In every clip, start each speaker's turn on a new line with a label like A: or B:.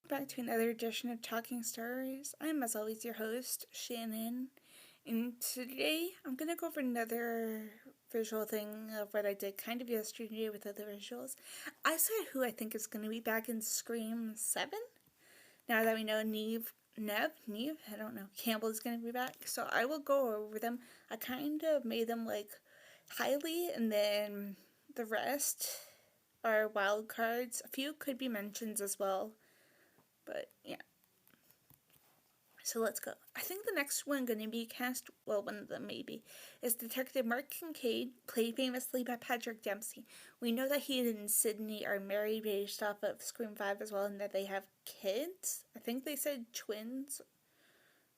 A: Back to another edition of Talking Stories. I'm, as always, your host, Shannon, and today I'm going to go over another visual thing of what I did kind of yesterday with other visuals. I said who I think is going to be back in Scream 7. Now that we know Neve, I don't know, Campbell is going to be back, so I will go over them. I kind of made them like highly, and then the rest are wild cards. A few could be mentions as well. But yeah. So let's go. I think the next one going to be cast, well, one of them maybe, is Detective Mark Kincaid, played famously by Patrick Dempsey. We know that he and Sydney are married based off of Scream 5 as well, and that they have kids. I think they said twins,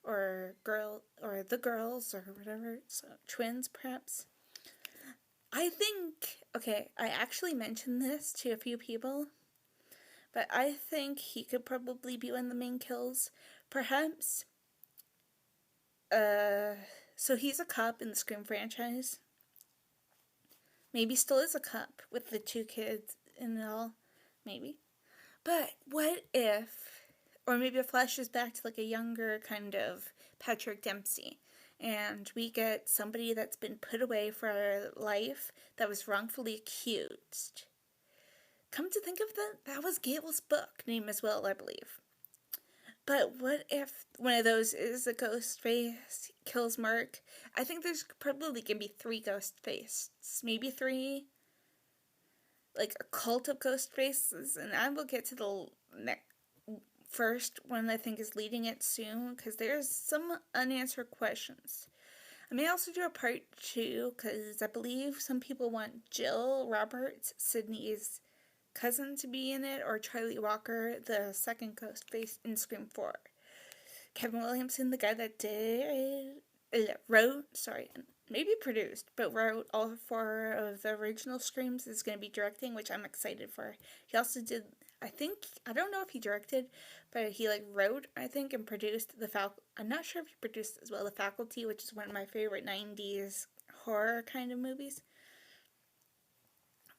A: or the girls, or whatever. So twins, perhaps. I think, okay, I actually mentioned this to a few people, but I think he could probably be one of the main kills. Perhaps. So he's a cop in the Scream franchise. Maybe still is a cop with the two kids and all. Maybe. But what if, or maybe it flashes back to like a younger kind of Patrick Dempsey, and we get somebody that's been put away for life that was wrongfully accused. Come to think of that was Gable's book name as well, I believe. But what if one of those is a ghost face, kills Mark? I think there's probably going to be 3 ghost faces. Maybe 3, like a cult of ghost faces. And I will get to the first one I think is leading it soon, because there's some unanswered questions. I may also do a part 2, because I believe some people want Jill Roberts, Sydney's cousin, to be in it, or Charlie Walker, the second ghost face in Scream 4. Kevin Williamson, the guy that maybe produced, but wrote all 4 of the original Screams, is going to be directing, which I'm excited for. He also did, I don't know if he directed, but he wrote, I think, and produced I'm not sure if he produced as well, The Faculty, which is one of my favorite 90s horror kind of movies.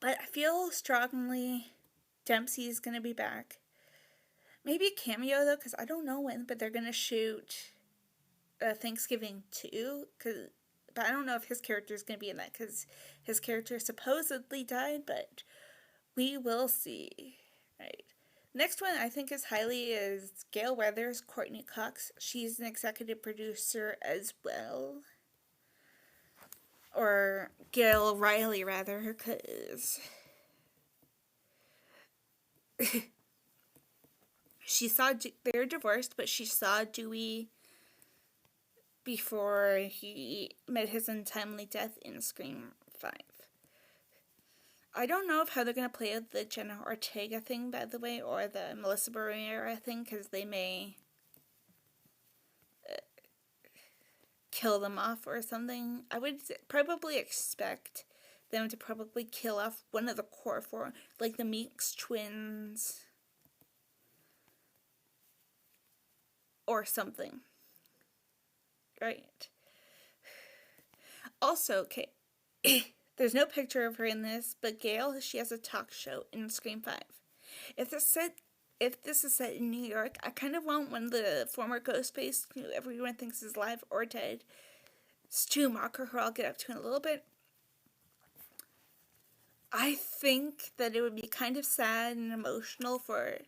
A: But I feel strongly Dempsey's going to be back. Maybe a cameo, though, because I don't know when, but they're going to shoot Thanksgiving 2. But I don't know if his character is going to be in that, because his character supposedly died, but we will see. Right. Next one I think is Gail Weathers, Courtney Cox. She's an executive producer as well. Or Gail Riley, rather, because they're divorced, but she saw Dewey before he met his untimely death in Scream 5. I don't know how they're going to play out the Jenna Ortega thing, by the way, or the Melissa Barrera thing, because they may kill them off or something. I would probably expect them to probably kill off one of the core 4, like the Meeks twins or something. Right. Also, okay, there's no picture of her in this, but Gail, she has a talk show in Scream 5. If this is set in New York, I kind of want one of the former Ghostface, who everyone thinks is alive or dead, Stu Macher, who I'll get up to in a little bit. I think that it would be kind of sad and emotional for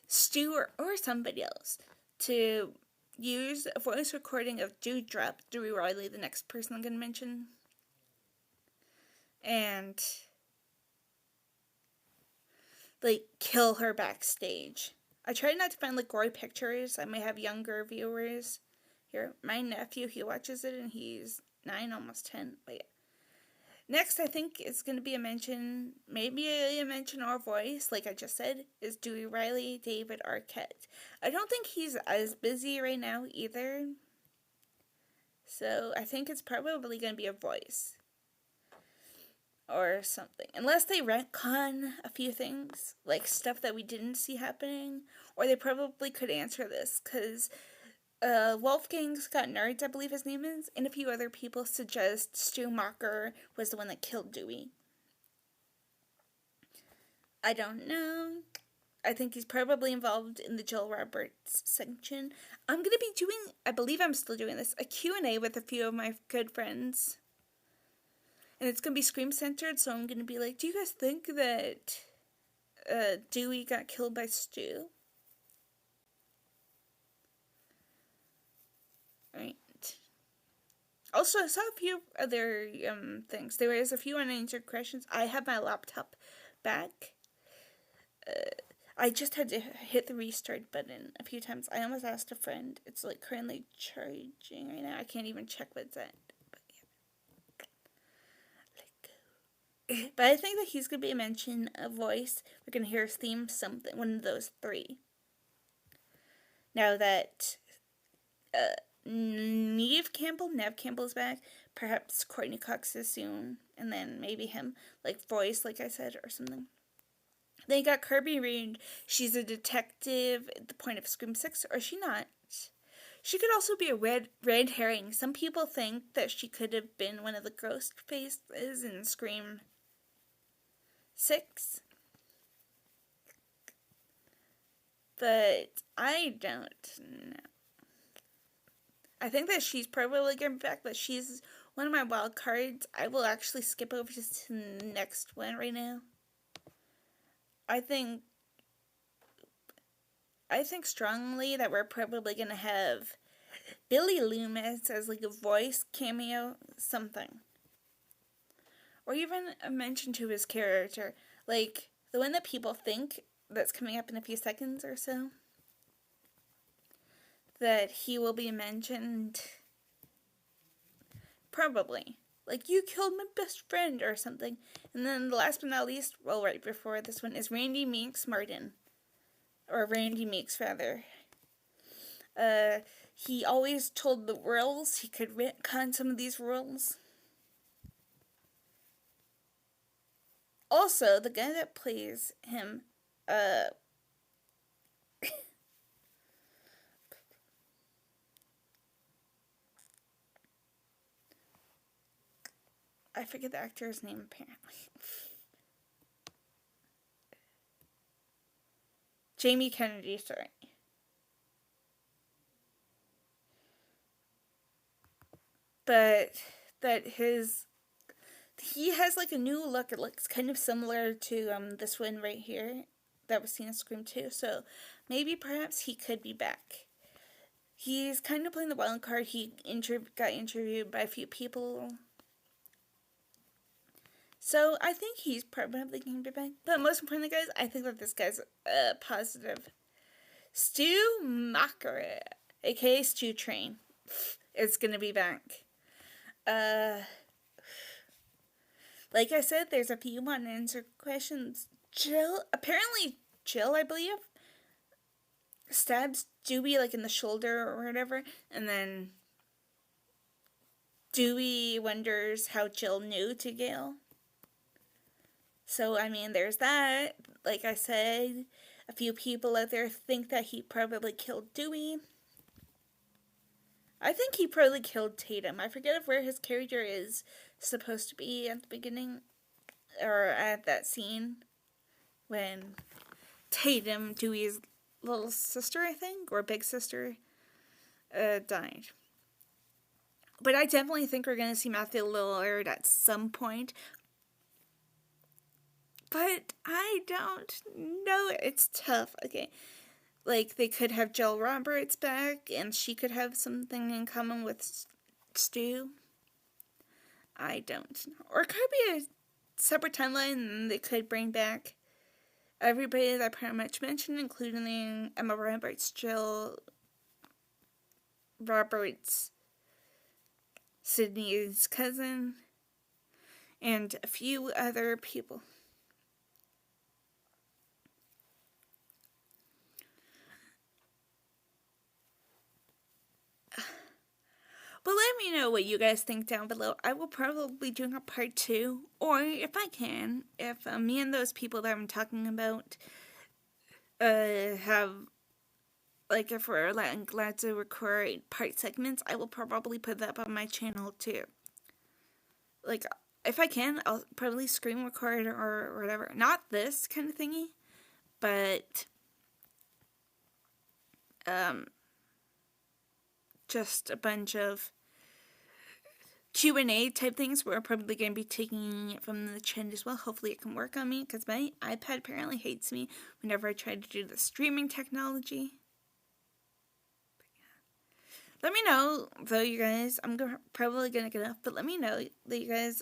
A: Stu or somebody else to use a voice recording of Dewdrop, Dewey Riley, the next person I'm going to mention, and kill her backstage. I tried not to find gory pictures. I may have younger viewers. Here, my nephew, he watches it and he's 9, almost 10. But yeah. Next, I think it's going to be a mention or voice, like I just said, is Dewey Riley, David Arquette. I don't think he's as busy right now either. So I think it's probably going to be a voice or something. Unless they retcon a few things, like stuff that we didn't see happening. Or they probably could answer this, because Wolfgang Scott Nerds, I believe his name is, and a few other people suggest Stu Macher was the one that killed Dewey. I don't know. I think he's probably involved in the Jill Roberts section. I'm going to be doing, I believe I'm still doing this, a Q&A with a few of my good friends. And it's going to be Scream centered, so I'm going to be like, do you guys think that Dewey got killed by Stu? Right. Also, I saw a few other things. There was a few unanswered questions. I have my laptop back. I just had to hit the restart button a few times. I almost asked a friend. It's like currently charging right now. I can't even check what's at. But yeah. But I think that he's going to be a mention, a voice. We're going to hear his theme, something, one of those three. Now that Nev Campbell's back, perhaps Courtney Cox is soon, and then maybe him, like voice, like I said, or something. Then you got Kirby Reed. She's a detective at the point of Scream 6, or is she not? She could also be a red herring. Some people think that she could have been one of the ghost faces in Scream 6. But I don't know. I think that she's probably going to be back, but she's one of my wild cards. I will actually skip over to the next one right now. I think strongly that we're probably going to have Billy Loomis as like a voice cameo, something. Or even a mention to his character. Like the one that people think that's coming up in a few seconds or so. That he will be mentioned. Probably. Like, you killed my best friend or something. And then the last but not least, well, right before this one, is Randy Meeks Martin. Or Randy Meeks, rather. He always told the rules. He could retcon some of these rules. Also, the guy that plays him, I forget the actor's name, apparently. Jamie Kennedy, sorry. But that he has like a new look. It looks kind of similar to this one right here that was seen in Scream 2. So maybe perhaps he could be back. He's kind of playing the wild card. He got interviewed by a few people. So I think he's probably going to be back. But most importantly, guys, I think that this guy's positive. Stu Macher, aka Stu Train, is going to be back. Like I said, there's a few unanswered questions. Jill, I believe, stabs Dewey like in the shoulder or whatever, and then Dewey wonders how Jill knew to Gale. So, I mean, there's that. Like I said, a few people out there think that he probably killed Dewey. I think he probably killed Tatum. I forget of where his character is supposed to be at the beginning, or at that scene when Tatum, Dewey's little sister, I think, or big sister, died. But I definitely think we're going to see Matthew Lillard at some point. But I don't know. It's tough. Okay. Like, they could have Jill Roberts back, and she could have something in common with Stu. I don't know. Or it could be a separate timeline, and they could bring back everybody that I pretty much mentioned, including Emma Roberts, Jill Roberts, Sydney's cousin, and a few other people. But let me know what you guys think down below. I will probably be doing a part 2, or if I can, if me and those people that I'm talking about have, like, if we're glad to record part segments, I will probably put that up on my channel too. Like, if I can, I'll probably screen record or whatever. Not this kind of thingy, but just a bunch of Q&A type things. We're probably going to be taking it from the trend as well. Hopefully it can work on me, because my iPad apparently hates me whenever I try to do the streaming technology. Let me know, though, you guys. I'm probably going to get off, but let me know that you guys,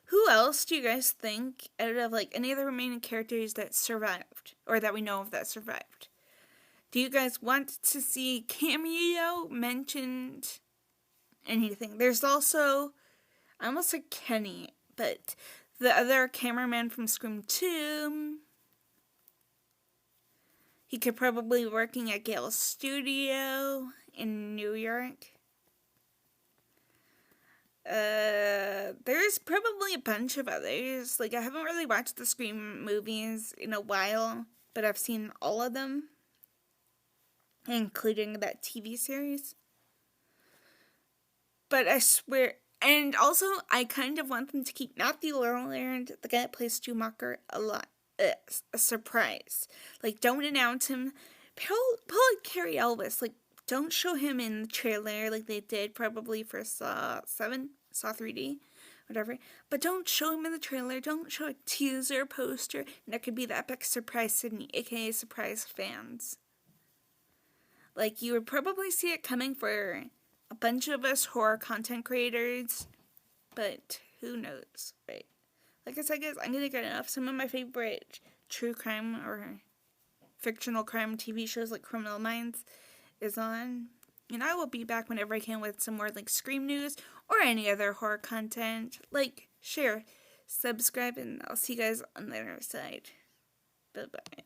A: who else do you guys think, out of, like, any of the remaining characters that survived, or that we know of that survived? Do you guys want to see cameo mentioned? Anything? There's also, I almost said Kenny, but the other cameraman from Scream 2. He could probably be working at Gale's studio in New York. There's probably a bunch of others. Like, I haven't really watched the Scream movies in a while, but I've seen all of them, including that TV series. But I swear, and also I kind of want them to keep Matthew Lillard, the guy that plays Schumacher, a surprise. Like, don't announce him. Pull like Carrie Elvis. Like, don't show him in the trailer like they did probably for Saw 3D, whatever. But don't show him in the trailer. Don't show a teaser poster. And that could be the epic surprise Sydney, aka surprise fans. Like, you would probably see it coming for a bunch of us horror content creators, but who knows, right? Like I said, guys, I'm gonna get off. Some of my favorite true crime or fictional crime TV shows like Criminal Minds is on, and I will be back whenever I can with some more like Scream news or any other horror content. Like, share, subscribe, and I'll see you guys on the other side. Bye bye.